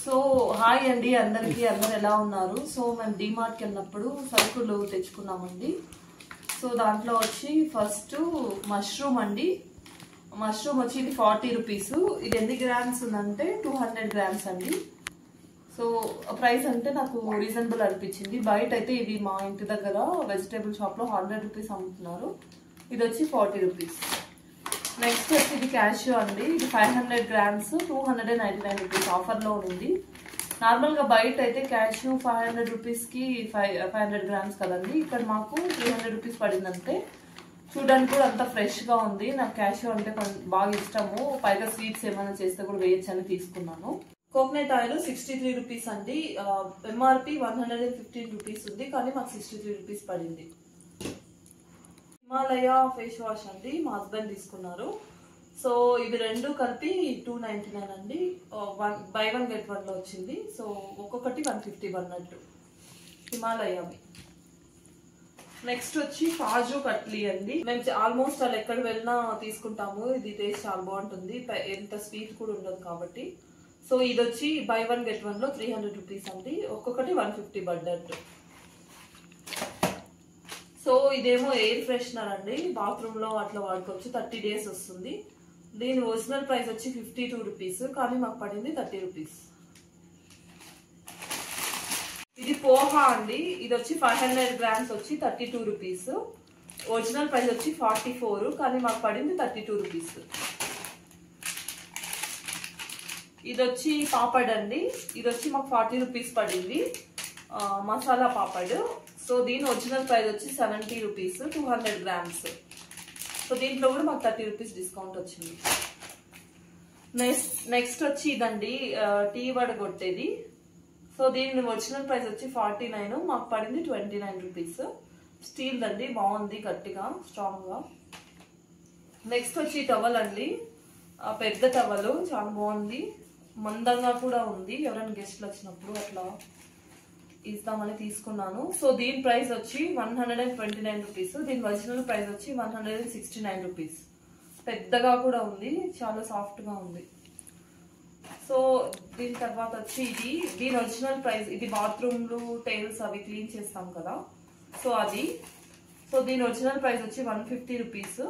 So hi అండి అందరికి, అందరు ఎలా ఉన్నారు? సో మేము డిమార్ట్ కి వెళ్ళినప్పుడు సరుకులు తెచ్చుకున్నామండి. సో దాంట్లో వచ్చి ఫస్ట్ మష్రూమ్ అండి. మష్రూమ్ వచ్చి ఇది 40 రూపీస్. ఇది ఎన్ని గ్రామ్స్ ఉందంటే 200 గ్రామ్స్ అండి. సో ప్రైస్ అంటే నాకు రీజనబుల్ అనిపించింది. బయట అయితే ఇవి మా ఇంటి దగ్గర వెజిటేబుల్ షాప్ లో 100 రూపీస్ అమ్ముతున్నారు. ఇది వచ్చి 40 రూపీస్. నెక్స్ట్ వచ్చి ఇది క్యాష్యూ అండి. ఇది 500 గ్రామ్స్ 299 రూపీస్ ఆఫర్ లో ఉంది. నార్మల్ గా బయట అయితే క్యాష్యూ 500 రూపీస్ కి 500 గ్రామ్స్ కదండి. ఇక్కడ మాకు 300 రూపీస్ పడిందంటే చూడడానికి కూడా అంత ఫ్రెష్ గా ఉంది. నాకు క్యాష్యూ అంటే బాగా ఇష్టము. పైగా స్వీట్స్ ఏమైనా చేస్తే కూడా వేయచ్చు అని తీసుకున్నాను. కోకోనట్ ఆయిల్ 63 రూపీస్ అండి. ఎంఆర్పి 115 రూపీస్ ఉంది, కానీ మాకు 63 రూపీస్ పడింది. హిమాలయ ఫేస్ వాష్ అండి, మా హస్బెండ్ తీసుకున్నారు. సో ఇవి రెండు కలిపి 299 అండి. బై వన్ గెట్ వన్ లో వచ్చింది. సో ఒక్కొక్కటి 150 అన్నట్టు హిమాలయవి. నెక్స్ట్ వచ్చి కాజు కట్లీ అండి. మేము ఆల్మోస్ట్ వాళ్ళు ఎక్కడ వెళ్ళినా తీసుకుంటాము. ఇది టేస్ట్ చాలా బాగుంటుంది, ఎంత స్వీట్ కూడా ఉండదు కాబట్టి. సో ఇది వచ్చి బై వన్ గెట్ వన్ లో 300 రూపీస్ అండి. ఒక్కొక్కటి 150 పడ్డట్టు. సో ఇదేమో ఎయిర్ ఫ్రెషనర్ అండి, బాత్రూమ్ లో అట్లా వాడుకోవచ్చు. 30 డేస్ వస్తుంది. దీని ఒరిజినల్ ప్రైస్ వచ్చి 52 రూపీస్, కానీ మాకు పడింది 30 రూపీస్. ఇది పోహా అండి. ఇది వచ్చి 500 గ్రామ్స్ వచ్చి 32 రూపీస్. ఒరిజినల్ ప్రైస్ వచ్చి 44, కానీ మాకు పడింది 32 రూపీస్. ఇది వచ్చి పాపడ్ అండి. ఇది వచ్చి మాకు 40 రూపీస్ పడింది, మసాలా పాపడ్. సో దీని ఒరిజినల్ ప్రైస్ వచ్చి 70 రూపీస్ 200 గ్రామ్స్. సో దీంట్లో కూడా మాకు 30 రూపీస్ డిస్కౌంట్ వచ్చింది. నెక్స్ట్ వచ్చి ఇదండి, టీ వడగొట్టేది. సో దీని ఒరిజినల్ ప్రైస్ వచ్చి 49, మాకు పడింది 29 రూపీస్. స్టీల్ దండి, బాగుంది, గట్టిగా స్ట్రాంగ్ గా. నెక్స్ట్ వచ్చి టవల్ అండి, పెద్ద టవల్, చాలా బాగుంది, మందంగా కూడా ఉంది. ఎవరైనా గెస్ట్లు వచ్చినప్పుడు అట్లా ఇస్తామని తీసుకున్నాను. సో దీని ప్రైస్ వచ్చి 129 రూపీస్. దీని ఒరిజినల్ ప్రైస్ వచ్చి 169 రూపీస్. పెద్దగా కూడా ఉంది, చాలా సాఫ్ట్ గా ఉంది. సో దీని తర్వాత వచ్చి దీని ఒరిజినల్ ప్రైస్, ఇది బాత్రూమ్లు టైల్స్ అవి క్లీన్ చేస్తాం కదా, సో అది. సో దీని ఒరిజినల్ ప్రైస్ వచ్చి 150 రూపీస్.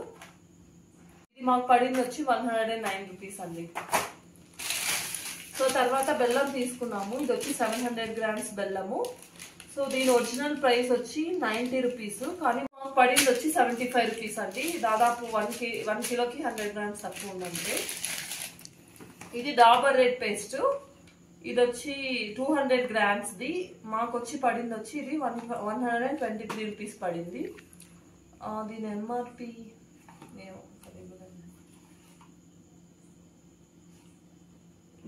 ఇది మాకు పడింది వచ్చి 109 రూపీస్ అండి. సో తర్వాత బెల్లం తీసుకున్నాము. ఇది వచ్చి 700 గ్రామ్స్ బెల్లము. సో దీని ఒరిజినల్ ప్రైస్ వచ్చి 90 రూపీస్, కానీ మాకు పడింది వచ్చి 75 రూపీస్ అండి. దాదాపు 1 కిలోకి 100 గ్రామ్స్ తక్కువ ఉందంటే. ఇది డాబర్ రెడ్ పేస్ట్. ఇది వచ్చి 200 గ్రామ్స్ ది. మాకు వచ్చి పడింది వచ్చి ఇది 123 రూపీస్ పడింది. దీని ఎంఆర్పి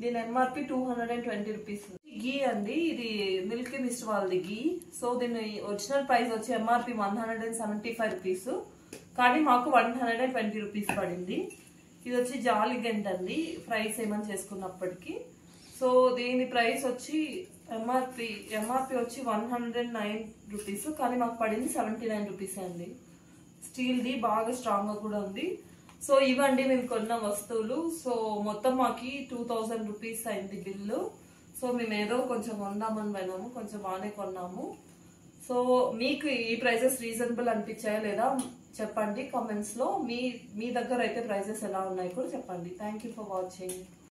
దీని ఎంఆర్పి 220 రూపీస్. గీ అండి, ఇది మిల్క్ మిస్ట్ వాళ్ళది గీ. సో దీని ఒరిజినల్ ప్రైస్ వచ్చి ఎంఆర్పి 175 రూపీస్, కానీ మాకు 120 రూపీస్ పడింది. ఇది వచ్చి జాలి గంట అండి, ఫ్రైస్ ఏమని చేసుకున్నప్పటికీ. సో దీని ప్రైస్ వచ్చి ఎంఆర్పి వచ్చి 109 రూపీస్, కానీ మాకు పడింది 79 రూపీస్ అండి. స్టీల్ ది, బాగా స్ట్రాంగ్ గా కూడా ఉంది. సో ఇవండి మేము కొన్న వస్తువులు. సో మొత్తం మాకి 2000 రూపీస్ అయింది బిల్లు. సో మేము ఏదో కొంచెం కొందామని పోయినాము, కొంచెం బాగానే కొన్నాము. సో మీకు ఈ ప్రైజెస్ రీజనబుల్ అనిపించాయా లేదా చెప్పండి కామెంట్స్ లో. మీ దగ్గర అయితే ప్రైజెస్ ఎలా ఉన్నాయి కూడా చెప్పండి. Thank you for watching.